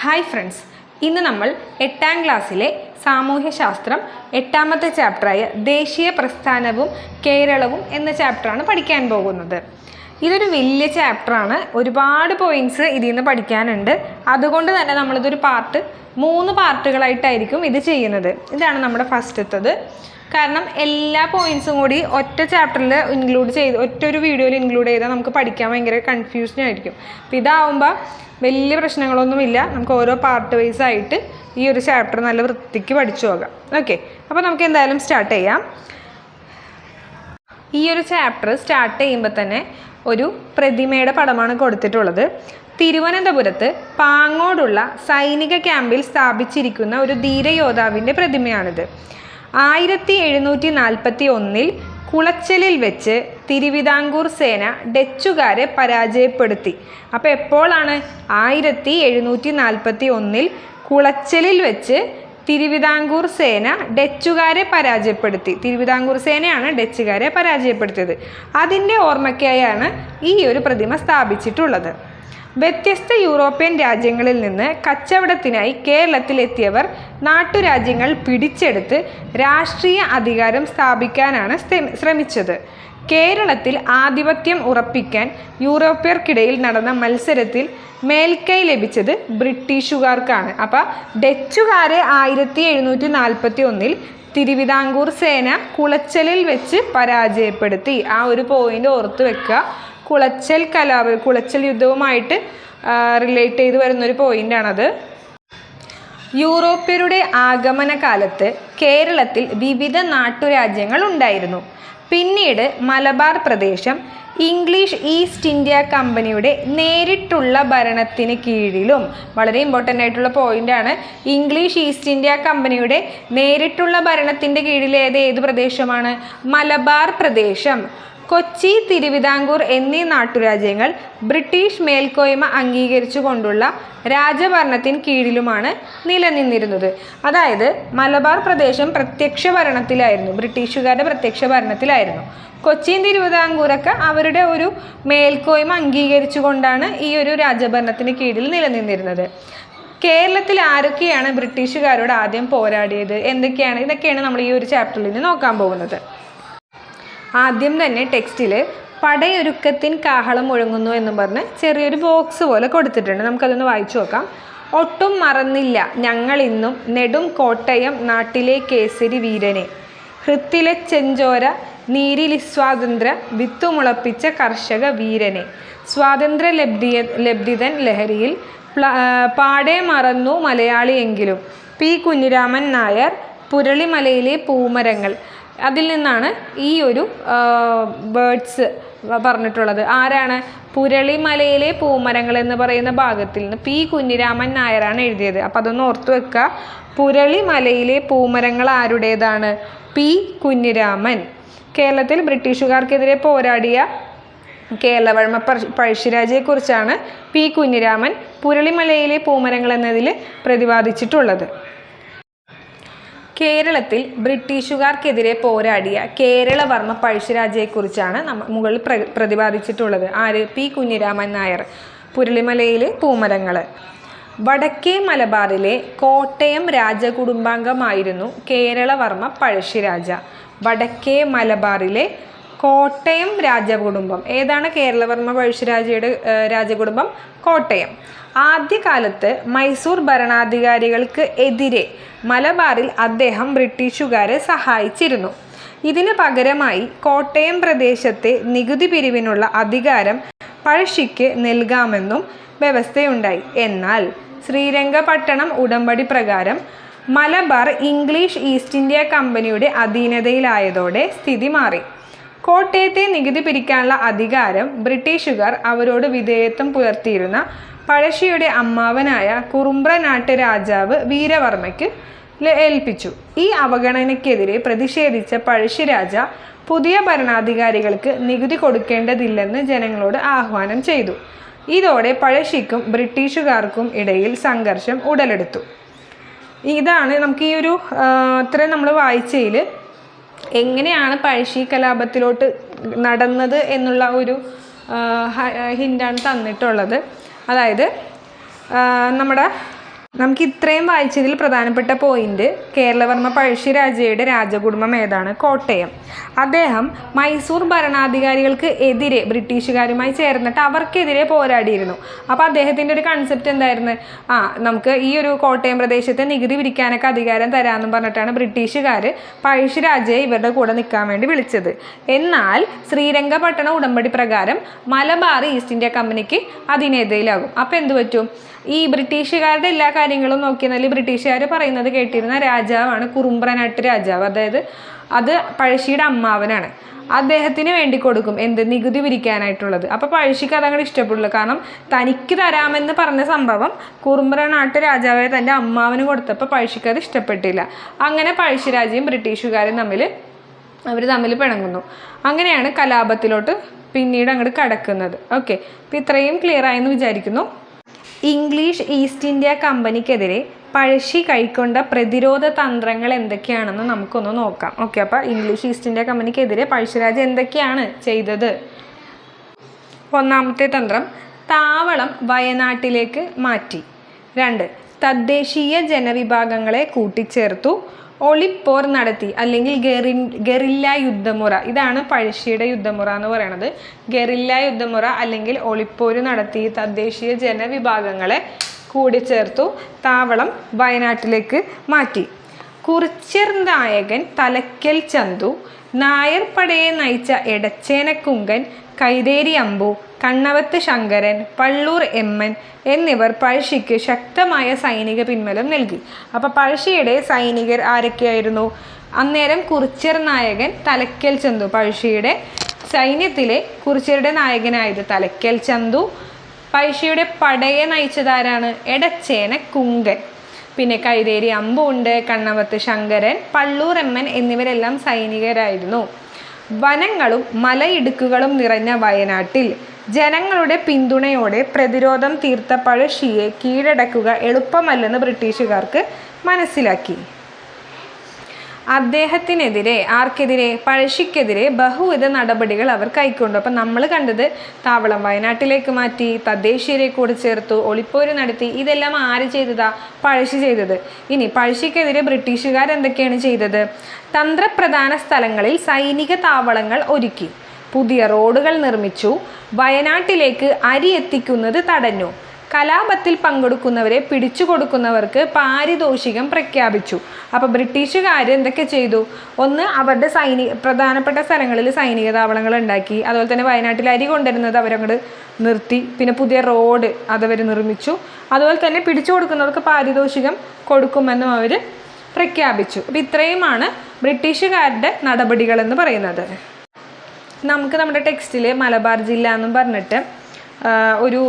Hi friends, ഇന്ന് നമ്മൾ 8ാം ക്ലാസ്സിലെ സാമൂഹ്യശാസ്ത്രം 8ാമത്തെ ചാപ്റ്ററായ ദേശീയ പ്രസ്ഥാനവും കേരളവും എന്ന ചാപ്റ്ററാണ് പഠിക്കാൻ പോകുന്നത്. ഇതൊരു വലിയ ചാപ്റ്ററാണ്, ഒരുപാട് പോയിൻറ്റ്സ് ഇതിൽ നിന്ന് പഠിക്കാനുണ്ട്. അതുകൊണ്ട് തന്നെ നമ്മളിതൊരു 3 പാർട്ടുകളായിട്ടായിരിക്കും ഇത് ചെയ്യുന്നത്. ഇതാണ് നമ്മുടെ ഫസ്റ്റത്തത്. കാരണം എല്ലാ പോയിൻറ്റ്സും കൂടി ഒറ്റ ചാപ്റ്ററിൽ ഒറ്റൊരു വീഡിയോയിൽ ഇൻക്ലൂഡ് ചെയ്താൽ നമുക്ക് പഠിക്കാൻ ഭയങ്കര കൺഫ്യൂഷൻ ആയിരിക്കും. അപ്പോൾ ഇതാവുമ്പോൾ വലിയ പ്രശ്നങ്ങളൊന്നുമില്ല. നമുക്ക് ഓരോ പാർട്ട് വൈസ് ആയിട്ട് ഈ ഒരു ചാപ്റ്റർ നല്ല വൃത്തിക്ക് പഠിച്ചു പോകാം. ഓക്കെ, അപ്പോൾ നമുക്ക് എന്തായാലും സ്റ്റാർട്ട് ചെയ്യാം. ഈ ഒരു ചാപ്റ്റർ സ്റ്റാർട്ട് ചെയ്യുമ്പോൾ തന്നെ ഒരു പ്രതിമയുടെ പടമാണ് കൊടുത്തിട്ടുള്ളത്. തിരുവനന്തപുരത്ത് പാങ്ങോടുള്ള സൈനിക ക്യാമ്പിൽ സ്ഥാപിച്ചിരിക്കുന്ന ഒരു ധീരയോദ്ധാവിൻ്റെ പ്രതിമയാണിത്. 1741 കുളച്ചലിൽ വെച്ച് തിരുവിതാംകൂർ സേന ഡച്ചുകാരെ പരാജയപ്പെടുത്തി. അപ്പോൾ എപ്പോഴാണ്? 1741 കുളച്ചലിൽ വെച്ച് തിരുവിതാംകൂർ സേന ഡച്ചുകാരെ പരാജയപ്പെടുത്തി. തിരുവിതാംകൂർ സേനയാണ് ഡച്ചുകാരെ പരാജയപ്പെടുത്തിയത്. അതിൻ്റെ ഓർമ്മയ്ക്കായാണ് ഈ ഒരു പ്രതിമ സ്ഥാപിച്ചിട്ടുള്ളത്. വ്യത്യസ്ത യൂറോപ്യൻ രാജ്യങ്ങളിൽ നിന്ന് കച്ചവടത്തിനായി കേരളത്തിലെത്തിയവർ നാട്ടുരാജ്യങ്ങൾ പിടിച്ചെടുത്ത് രാഷ്ട്രീയ അധികാരം സ്ഥാപിക്കാനാണ് ശ്രമിച്ചത്. കേരളത്തിൽ ആധിപത്യം ഉറപ്പിക്കാൻ യൂറോപ്യർക്കിടയിൽ നടന്ന മത്സരത്തിൽ മേൽക്കൈ ലഭിച്ചത് ബ്രിട്ടീഷുകാർക്കാണ്. അപ്പോൾ ഡച്ചുകാരെ 1741 തിരുവിതാംകൂർ സേന കുളച്ചലിൽ വെച്ച് പരാജയപ്പെടുത്തി. ആ ഒരു പോയിന്റ് ഓർത്ത് വെക്കുക. കുളച്ചൽ യുദ്ധവുമായിട്ട് റിലേറ്റ് ചെയ്ത് വരുന്നൊരു പോയിൻ്റാണത്. യൂറോപ്യരുടെ ആഗമന കാലത്ത് കേരളത്തിൽ വിവിധ നാട്ടുരാജ്യങ്ങൾ ഉണ്ടായിരുന്നു. പിന്നീട് മലബാർ പ്രദേശം ഇംഗ്ലീഷ് ഈസ്റ്റ് ഇന്ത്യ കമ്പനിയുടെ നേരിട്ടുള്ള ഭരണത്തിന് കീഴിലും, വളരെ ഇമ്പോർട്ടൻ്റ് ആയിട്ടുള്ള പോയിൻ്റാണ്, ഇംഗ്ലീഷ് ഈസ്റ്റ് ഇന്ത്യ കമ്പനിയുടെ നേരിട്ടുള്ള ഭരണത്തിൻ്റെ കീഴിൽ ഏത് പ്രദേശമാണ്? മലബാർ പ്രദേശം. കൊച്ചി, തിരുവിതാംകൂർ എന്നീ നാട്ടുരാജ്യങ്ങൾ ബ്രിട്ടീഷ് മേൽക്കോയ്മ അംഗീകരിച്ചുകൊണ്ടുള്ള രാജഭരണത്തിന് കീഴിലുമാണ് നിലനിന്നിരുന്നത്. അതായത് മലബാർ പ്രദേശം പ്രത്യക്ഷ ഭരണത്തിലായിരുന്നു, ബ്രിട്ടീഷുകാരുടെ പ്രത്യക്ഷ ഭരണത്തിലായിരുന്നു. കൊച്ചിയും തിരുവിതാംകൂറൊക്കെ അവരുടെ ഒരു മേൽക്കോയ്മ അംഗീകരിച്ചുകൊണ്ടാണ് ഈ ഒരു രാജഭരണത്തിന് കീഴിൽ നിലനിന്നിരുന്നത്. കേരളത്തിൽ ആരൊക്കെയാണ് ബ്രിട്ടീഷുകാരോട് ആദ്യം പോരാടിയത്, എന്തൊക്കെയാണ്? ഇതൊക്കെയാണ് നമ്മൾ ഈ ഒരു ചാപ്റ്ററിൽ നിന്ന് നോക്കാൻ പോകുന്നത്. ആദ്യം തന്നെ ടെക്സ്റ്റിൽ പടയൊരുക്കത്തിൻ കാഹളം മുഴങ്ങുന്നു എന്നും പറഞ്ഞ് ചെറിയൊരു ബോക്സ് പോലെ കൊടുത്തിട്ടുണ്ട്. നമുക്കതൊന്ന് വായിച്ചു നോക്കാം. ഒട്ടും മറന്നില്ല ഞങ്ങളിന്നും നെടും കോട്ടയം നാട്ടിലെ കേസരി വീരനെ, ഹൃത്തിലെ ചെഞ്ചോര നീരിലിസ്വാതന്ത്ര്യ വിത്തുമുളപ്പിച്ച കർഷക വീരനെ, സ്വാതന്ത്ര്യ ലബ്ധിതൻ ലഹരിയിൽ പാടെ മറന്നു മലയാളിയെങ്കിലും, പി കുഞ്ഞിരാമൻ നായർ, പുരളിമലയിലെ പൂമരങ്ങൾ. അതിൽ നിന്നാണ് ഈ ഒരു വേർഡ്സ് പറഞ്ഞിട്ടുള്ളത്. ആരാണ്? പുരളിമലയിലെ പൂമരങ്ങൾ എന്ന് പറയുന്ന ഭാഗത്തിൽ നിന്ന് പി കുഞ്ഞിരാമൻ നായരാണ് എഴുതിയത്. അപ്പം അതൊന്ന് ഓർത്തു വെക്കുക. പുരളിമലയിലെ പൂമരങ്ങൾ ആരുടേതാണ്? പി കുഞ്ഞിരാമൻ. കേരളത്തിൽ ബ്രിട്ടീഷുകാർക്കെതിരെ പോരാടിയ കേരളവർമ്മ പഴശ്ശിരാജയെക്കുറിച്ചാണ് പി കുഞ്ഞിരാമൻ പുരളിമലയിലെ പൂമരങ്ങൾ എന്നതിൽ പ്രതിപാദിച്ചിട്ടുള്ളത്. കേരളത്തിൽ ബ്രിട്ടീഷുകാർക്കെതിരെ പോരാടിയ കേരളവർമ്മ പഴശ്ശിരാജയെക്കുറിച്ചാണ് മുകളിൽ പ്രതിപാദിച്ചിട്ടുള്ളത്. ആര്? പി കുഞ്ഞിരാമൻ നായർ. പുരളിമലയിലെ പൂമരങ്ങൾ. വടക്കേ മലബാറിലെ കോട്ടയം രാജകുടുംബാംഗമായിരുന്നു കേരളവർമ്മ പഴശ്ശിരാജ. വടക്കേ മലബാറിലെ കോട്ടയം രാജകുടുംബം. ഏതാണ് കേരളവർമ്മ പഴശ്ശിരാജയുടെ രാജകുടുംബം? കോട്ടയം. ആദ്യകാലത്ത് മൈസൂർ ഭരണാധികാരികൾക്ക് എതിരെ മലബാറിൽ അദ്ദേഹം ബ്രിട്ടീഷുകാരെ സഹായിച്ചിരുന്നു. ഇതിന് പകരമായി കോട്ടയം പ്രദേശത്തെ നികുതി പിരിവിനുള്ള അധികാരം പഴശ്ശിക്ക് നൽകാമെന്നും വ്യവസ്ഥയുണ്ടായി. എന്നാൽ ശ്രീരംഗപട്ടണം ഉടമ്പടി പ്രകാരം മലബാർ ഇംഗ്ലീഷ് ഈസ്റ്റ് ഇന്ത്യ കമ്പനിയുടെ അധീനതയിലായതോടെ സ്ഥിതി മാറി. കോട്ടയത്തെ നികുതി പിരിക്കാനുള്ള അധികാരം ബ്രിട്ടീഷുകാർ അവരോട് വിധേയത്വം പുലർത്തിയിരുന്ന പഴശ്ശിയുടെ അമ്മാവനായ കുറുമ്പ്രനാട്ട് രാജാവ് വീരവർമ്മയ്ക്ക് ഏൽപ്പിച്ചു. ഈ അവഗണനയ്ക്കെതിരെ പ്രതിഷേധിച്ച പഴശ്ശിരാജ പുതിയ ഭരണാധികാരികൾക്ക് നികുതി കൊടുക്കേണ്ടതില്ലെന്ന് ജനങ്ങളോട് ആഹ്വാനം ചെയ്തു. ഇതോടെ പഴശ്ശിക്കും ബ്രിട്ടീഷുകാർക്കും ഇടയിൽ സംഘർഷം ഉടലെടുത്തു. ഇതാണ് നമുക്ക് ഈ ഒരു ഇത്രയും നമ്മൾ വായിച്ചതിൽ എങ്ങനെയാണ് പഴശ്ശി കലാപത്തിലോട്ട് നടന്നത് എന്നുള്ള ഒരു ഹിൻ്റാണ് തന്നിട്ടുള്ളത്. അതായത് നമ്മുടെ നമുക്ക് ഇത്രയും വായിച്ചതിൽ പ്രധാനപ്പെട്ട പോയിന്റ് കേരളവർമ്മ പഴശ്ശിരാജയുടെ രാജകുടുംബം ഏതാണ്? കോട്ടയം. അദ്ദേഹം മൈസൂർ ഭരണാധികാരികൾക്ക് എതിരെ ബ്രിട്ടീഷുകാരുമായി ചേർന്നിട്ട് അവർക്കെതിരെ പോരാടിയിരുന്നു. അപ്പോൾ അദ്ദേഹത്തിൻ്റെ ഒരു കൺസെപ്റ്റ് എന്തായിരുന്നു? നമുക്ക് ഈ ഒരു കോട്ടയം പ്രദേശത്തെ നികുതി പിരിക്കാനൊക്കെ അധികാരം തരാമെന്നും പറഞ്ഞിട്ടാണ് ബ്രിട്ടീഷുകാർ പഴശ്ശിരാജയെ ഇവരുടെ കൂടെ നിൽക്കാൻ വേണ്ടി വിളിച്ചത്. എന്നാൽ ശ്രീരംഗപട്ടണ ഉടമ്പടി പ്രകാരം മലബാർ ഈസ്റ്റ് ഇന്ത്യ കമ്പനിക്ക് അതിനെതിരാകും. അപ്പോൾ എന്ത് പറ്റും? ഈ ബ്രിട്ടീഷുകാരുടെ എല്ലാ കാര്യങ്ങളും നോക്കിയാൽ ബ്രിട്ടീഷുകാർ പറയുന്നത് കേട്ടിരുന്ന രാജാവാണ് കുറുമ്പ്രനാട്ട് രാജാവ്. അതായത് അത് പഴശ്ശിയുടെ അമ്മാവനാണ്. അദ്ദേഹത്തിന് വേണ്ടി കൊടുക്കും എന്ത്? നികുതി പിരിക്കാനായിട്ടുള്ളത്. അപ്പോൾ പഴശ്ശിക്ക് അതങ്ങോട്ട് ഇഷ്ടപ്പെടില്ല. കാരണം തനിക്ക് തരാമെന്ന് പറഞ്ഞ സംഭവം കുറുമ്പ്രനാട്ട് രാജാവെ തൻ്റെ അമ്മാവന് കൊടുത്തപ്പോൾ പഴശ്ശിക്ക് അത് ഇഷ്ടപ്പെട്ടില്ല. അങ്ങനെ പഴശ്ശിരാജയും ബ്രിട്ടീഷുകാരും അവർ തമ്മിൽ പിണങ്ങുന്നു. അങ്ങനെയാണ് കലാപത്തിലോട്ട് പിന്നീട് അങ്ങോട്ട് കടക്കുന്നത്. ഓക്കെ, അപ്പോൾ ഇത്രയും ക്ലിയർ ആയെന്ന് വിചാരിക്കുന്നു. ഇംഗ്ലീഷ് ഈസ്റ്റ് ഇന്ത്യ കമ്പനിക്കെതിരെ പഴശ്ശി കൈക്കൊണ്ട പ്രതിരോധ തന്ത്രങ്ങൾ എന്തൊക്കെയാണെന്ന് നമുക്കൊന്ന് നോക്കാം. ഓക്കെ, അപ്പോൾ ഇംഗ്ലീഷ് ഈസ്റ്റ് ഇന്ത്യ കമ്പനിക്കെതിരെ പഴശ്ശിരാജ എന്തൊക്കെയാണ് ചെയ്തത്? ഒന്നാമത്തെ തന്ത്രം, താവളം വയനാട്ടിലേക്ക് മാറ്റി. 2, തദ്ദേശീയ ജനവിഭാഗങ്ങളെ കൂട്ടിച്ചേർത്തു. ഒളിപ്പോർ നടത്തി, അല്ലെങ്കിൽ ഗറില്ല യുദ്ധമുറ. ഇതാണ് പഴശ്ശിയുടെ യുദ്ധമുറ എന്ന് പറയുന്നത്. ഗറില്ല യുദ്ധമുറ അല്ലെങ്കിൽ ഒളിപ്പോര് നടത്തി തദ്ദേശീയ ജനവിഭാഗങ്ങളെ കൂടിച്ചേർത്തു. താവളം വയനാട്ടിലേക്ക് മാറ്റി. കുറിച്യർ നായകൻ തലക്കൽ ചന്തു, നായർ പടയെ നയിച്ച എടച്ചേനക്കുങ്കൻ, കൈതേരി അമ്പു, കണ്ണവത്ത് ശങ്കരൻ, പള്ളൂർ എമ്മൻ എന്നിവർ പഴശ്ശിക്ക് ശക്തമായ സൈനിക പിൻബലം നൽകി. അപ്പോൾ പഴശ്ശിയുടെ സൈനികർ ആരൊക്കെയായിരുന്നു? അന്നേരം കുറിച്യർ നായകൻ തലക്കൽ ചന്തു, പഴശ്ശിയുടെ സൈന്യത്തിലെ കുറിച്യരുടെ നായകനായത് തലക്കൽ ചന്തു. പഴശ്ശിയുടെ പടയെ നയിച്ചതാരാണ്? എടച്ചേനക്കുങ്കൻ. പിന്നെ കൈതേരി അമ്പു ഉണ്ട്, കണ്ണവത്ത് ശങ്കരൻ, പള്ളൂർ എമ്മൻ എന്നിവരെല്ലാം സൈനികരായിരുന്നു. വനങ്ങളും മലയിടുക്കുകളും നിറഞ്ഞ വയനാട്ടിൽ ജനങ്ങളുടെ പിന്തുണയോടെ പ്രതിരോധം തീർത്ത പഴശ്ശിയെ കീഴടക്കുക എളുപ്പമല്ലെന്ന് ബ്രിട്ടീഷുകാർക്ക് മനസ്സിലാക്കി. അദ്ദേഹത്തിനെതിരെ, ആർക്കെതിരെ? പഴശ്ശിക്കെതിരെ ബഹുവിധ നടപടികൾ അവർ കൈക്കൊണ്ടു. അപ്പം നമ്മൾ കണ്ടത് താവളം വയനാട്ടിലേക്ക് മാറ്റി, തദ്ദേശീയരെ കൂടി ചേർത്തു, ഒളിപ്പോര് നടത്തി. ഇതെല്ലാം ആര് ചെയ്തതാ? പഴശ്ശി ചെയ്തത്. ഇനി പഴശ്ശിക്കെതിരെ ബ്രിട്ടീഷുകാർ എന്തൊക്കെയാണ് ചെയ്തത്? തന്ത്രപ്രധാന സ്ഥലങ്ങളിൽ സൈനിക താവളങ്ങൾ ഒരുക്കി, പുതിയ റോഡുകൾ നിർമ്മിച്ചു, വയനാട്ടിലേക്ക് അരി എത്തിക്കുന്നത് തടഞ്ഞു, കലാപത്തിൽ പങ്കെടുക്കുന്നവരെ പിടിച്ചു കൊടുക്കുന്നവർക്ക് പാരിതോഷികം പ്രഖ്യാപിച്ചു. അപ്പോൾ ബ്രിട്ടീഷുകാർ എന്തൊക്കെ ചെയ്തു? ഒന്ന്, അവരുടെ പ്രധാനപ്പെട്ട സ്ഥലങ്ങളിൽ സൈനിക താവളങ്ങൾ ഉണ്ടാക്കി. അതുപോലെ തന്നെ വയനാട്ടിൽ അരി കൊണ്ടുവരുന്നത് അവരങ്ങോട്ട് നിർത്തി. പിന്നെ പുതിയ റോഡ് അതവർ നിർമ്മിച്ചു. അതുപോലെ തന്നെ പിടിച്ചു കൊടുക്കുന്നവർക്ക് പാരിതോഷികം കൊടുക്കുമെന്നും അവർ പ്രഖ്യാപിച്ചു. അപ്പോൾ ഇത്രയുമാണ് ബ്രിട്ടീഷുകാരുടെ നടപടികളെന്ന് പറയുന്നത്. നമുക്ക് നമ്മുടെ ടെക്സ്റ്റിൽ മലബാർ ജില്ല എന്നും പറഞ്ഞിട്ട് ഒരു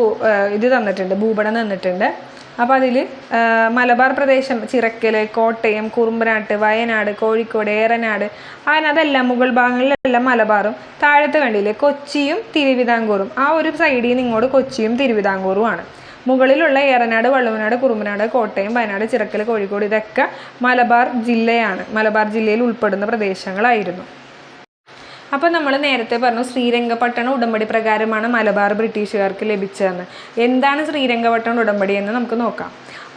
ഇത് തന്നിട്ടുണ്ട്, ഭൂപടം തന്നിട്ടുണ്ട്. അപ്പോൾ അതിൽ മലബാർ പ്രദേശം ചിറക്കൽ, കോട്ടയം, കുറുമ്പനാട്ട്, വയനാട്, കോഴിക്കോട്, ഏറനാട്, അങ്ങനെ അതെല്ലാം മുകൾ ഭാഗങ്ങളിലെല്ലാം മലബാറും, താഴത്ത് കണ്ടില്ലേ കൊച്ചിയും തിരുവിതാംകൂറും. ആ ഒരു സൈഡിൽ നിന്ന് ഇങ്ങോട്ട് കൊച്ചിയും തിരുവിതാംകൂറുമാണ്. മുകളിലുള്ള ഏറനാട്, വള്ളുവനാട്, കുറുമ്പനാട്, കോട്ടയം, വയനാട്, ചിറക്കൽ, കോഴിക്കോട് ഇതൊക്കെ മലബാർ ജില്ലയാണ്. മലബാർ ജില്ലയിൽ ഉൾപ്പെടുന്ന പ്രദേശങ്ങളായിരുന്നു. അപ്പോൾ നമ്മൾ നേരത്തെ പറഞ്ഞു ശ്രീരംഗപട്ടണ ഉടമ്പടി പ്രകാരമാണ് മലബാർ ബ്രിട്ടീഷുകാർക്ക് ലഭിച്ചതെന്ന്. എന്താണ് ശ്രീരംഗപട്ടണ ഉടമ്പടി എന്ന് നമുക്ക് നോക്കാം.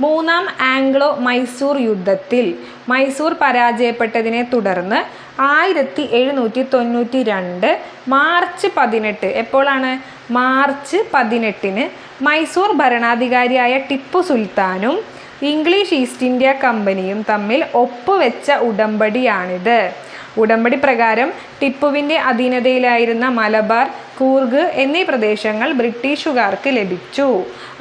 3-ാം ആംഗ്ലോ മൈസൂർ യുദ്ധത്തിൽ മൈസൂർ പരാജയപ്പെട്ടതിനെ തുടർന്ന് 1792 മാർച്ച് 18, എപ്പോഴാണ്? മാർച്ച് 18 മൈസൂർ ഭരണാധികാരിയായ ടിപ്പു സുൽത്താനും ഇംഗ്ലീഷ് ഈസ്റ്റ് ഇന്ത്യ കമ്പനിയും തമ്മിൽ ഒപ്പുവെച്ച ഉടമ്പടിയാണിത്. ഉടമ്പടി പ്രകാരം ടിപ്പുവിൻ്റെ അധീനതയിലായിരുന്ന മലബാർ, കൂർഗ് എന്നീ പ്രദേശങ്ങൾ ബ്രിട്ടീഷുകാർക്ക് ലഭിച്ചു.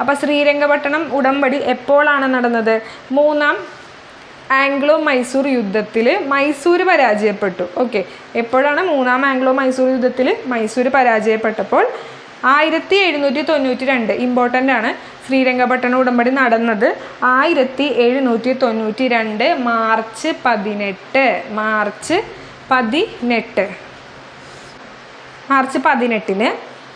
അപ്പോൾ ശ്രീരംഗപട്ടണം ഉടമ്പടി എപ്പോഴാണ് നടന്നത്? 3-ാം ആംഗ്ലോ മൈസൂർ യുദ്ധത്തിൽ മൈസൂർ പരാജയപ്പെട്ടു. ഓക്കെ, എപ്പോഴാണ്? 3-ാം ആംഗ്ലോ മൈസൂർ യുദ്ധത്തിൽ മൈസൂർ പരാജയപ്പെട്ടപ്പോൾ 1792, ഇമ്പോർട്ടൻ്റ് ആണ്. ശ്രീരംഗപട്ടണ ഉടമ്പടി നടന്നത് 1792 മാർച്ച് 18. മാർച്ച് 18